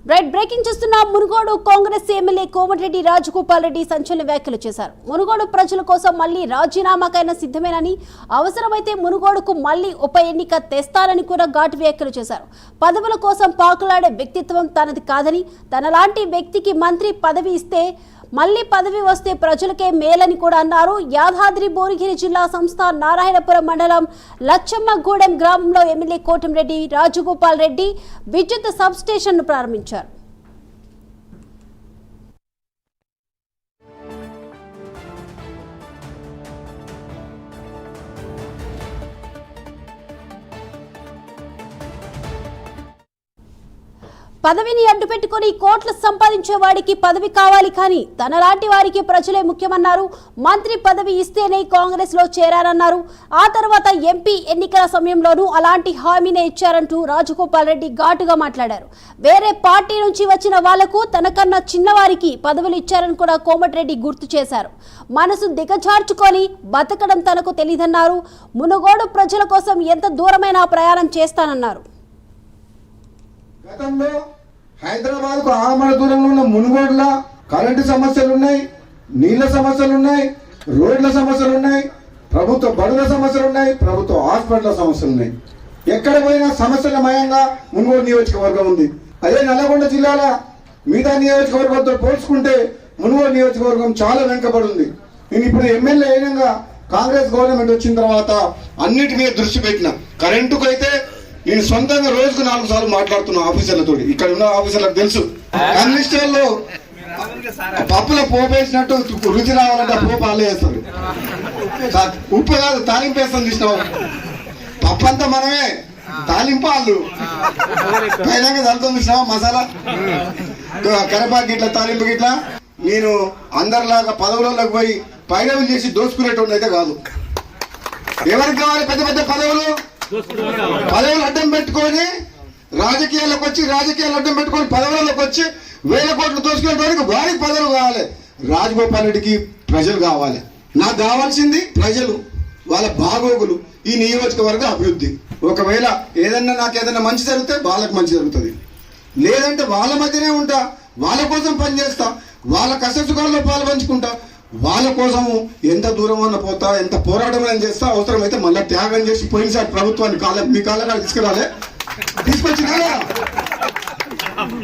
Breaking చూస్తున్న Munugode Congress MLA Komatireddy Rajagopal Reddy సంచలన వ్యాఖ్యలు చేశారు. మునుగోడు ప్రజల కోసం మళ్లీ రాజీనామాకైనా సిద్ధమేనని, అవసరమైతే మునుగోడుకు మళ్లీ ఉప ఎన్నిక తెస్తానని కూడా ఘాటు వ్యాఖ్యలు చేశారు. పదవుల కోసం పాకులాడే వ్యక్తిత్వం తనది కాదని, తనలాంటి వ్యక్తికి మంత్రి పదవి ఇస్తే మళ్లీ పదవి వస్తే ప్రజలకే మేలని కూడా అన్నారు. యాదాద్రి భువనగిరి జిల్లా సంస్థ నారాయణపురం మండలం లచ్చమ్మగూడెం గ్రామంలో ఎమ్మెల్యే కోమటిరెడ్డి రాజగోపాల్ రెడ్డి విద్యుత్ సబ్ స్టేషన్ను ప్రారంభించారు. పదవిని అడ్డుపెట్టుకుని కోట్లు సంపాదించే వాడికి పదవి కావాలి, కానీ తనలాంటి వారికి ప్రజలే ముఖ్యమన్నారు. మంత్రి పదవి ఇస్తేనే కాంగ్రెస్ లో చేరారన్నారు. ఆ తర్వాత ఎంపీ ఎన్నికల సమయంలోనూ అలాంటి హామీనే ఇచ్చారంటూ రాజగోపాల్ రెడ్డి ఘాటుగా మాట్లాడారు. వేరే పార్టీ నుంచి వచ్చిన వాళ్లకు తనకన్నా చిన్నవారికి పదవులు ఇచ్చారని కూడా కోమటిరెడ్డి గుర్తు చేశారు. మనసు దిగజార్చుకొని బతకడం తనకు తెలియదన్నారు. మునుగోడు ప్రజల కోసం ఎంత దూరమైనా ప్రయాణం చేస్తానన్నారు. గతంలో హైదరాబాద్ కు ఆమడ దూరంలో ఉన్న మునుగోడులో కరెంటు సమస్యలు ఉన్నాయి, నీళ్ల సమస్యలు ఉన్నాయి, రోడ్ల సమస్యలు ఉన్నాయి, ప్రభుత్వ బడుల సమస్యలు ఉన్నాయి, ప్రభుత్వ హాస్పిటల్ సమస్యలు ఉన్నాయి. ఎక్కడ పోయినా సమస్యలమయంగా మునుగోడు నియోజకవర్గం ఉంది. అదే నల్లగొండ జిల్లాల మిగతా నియోజకవర్గంతో పోల్చుకుంటే మునుగోడు నియోజకవర్గం చాలా వెనుకబడి ఉంది. నేను ఇప్పుడు ఎమ్మెల్యే అయినంగా కాంగ్రెస్ గవర్నమెంట్ వచ్చిన తర్వాత అన్నిటి మీద దృష్టి పెట్టిన. కరెంటుకు అయితే నేను సొంతంగా రోజుకు 4 సార్లు మాట్లాడుతున్నా ఆఫీసర్లతో. ఇక్కడ ఉన్న ఆఫీసర్లకు తెలుసు, కమ్యూనిస్టుల్లో పప్పులో పోపు వేసినట్టు రుచి రావాలంటే ఆ పోపు అల్లే వేస్తారు. ఉప్పు కాదు, తాలింపు వేస్తాం. చూసినావు, పప్పు అంతా మనమే, తాలింపు వాళ్ళు పైన చల్లుతాం. చూసినావా మసాలా, కరివేపాకు గిట్లా, తాలింపు గిట్లా. నేను అందరిలాగా పదవులకు పోయి పైరవులు చేసి దోచుకునేటోళ్ళు అయితే కాదు. ఎవరికి కావాలి పెద్ద పెద్ద పదవులు? పదవులు అడ్డం పెట్టుకొని రాజకీయాలకు వచ్చి, రాజకీయాలు అడ్డం పెట్టుకొని పదవులకు వచ్చి వేల కోట్లు దోచుకునేటానికి వారికి పదవులు కావాలి. రాజగోపాల్ రెడ్డికి ప్రజలు కావాలి. నాకు కావాల్సింది ప్రజలు, వాళ్ళ బాగోగులు, ఈ నియోజకవర్గ అభివృద్ధి. ఒకవేళ నాకు ఏదైనా మంచి జరిగితే వాళ్ళకి మంచి జరుగుతుంది, లేదంటే వాళ్ళ మధ్యనే ఉంటా, వాళ్ళ కోసం పనిచేస్తా, వాళ్ళ కష్టసుఖాల్లో పాలు పంచుకుంటా, వాళ్ళ కోసము ఎంత దూరం అన్న పోతా, ఎంత పోరాటం అని చేస్తా. అవసరమైతే మళ్ళీ త్యాగం చేసి పోయినసారి ప్రభుత్వాన్ని మీ కాళ్ళ తీసుకురాలే, తీసుకొచ్చినా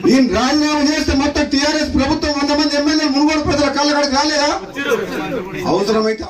నేను రాజీనామా చేస్తే మొత్తం టీఆర్ఎస్ ప్రభుత్వం 100 మంది ఎమ్మెల్యేలు మునుగోడు ప్రజల కాళ్ళ కాడికి రాలేదా? అవసరమైతే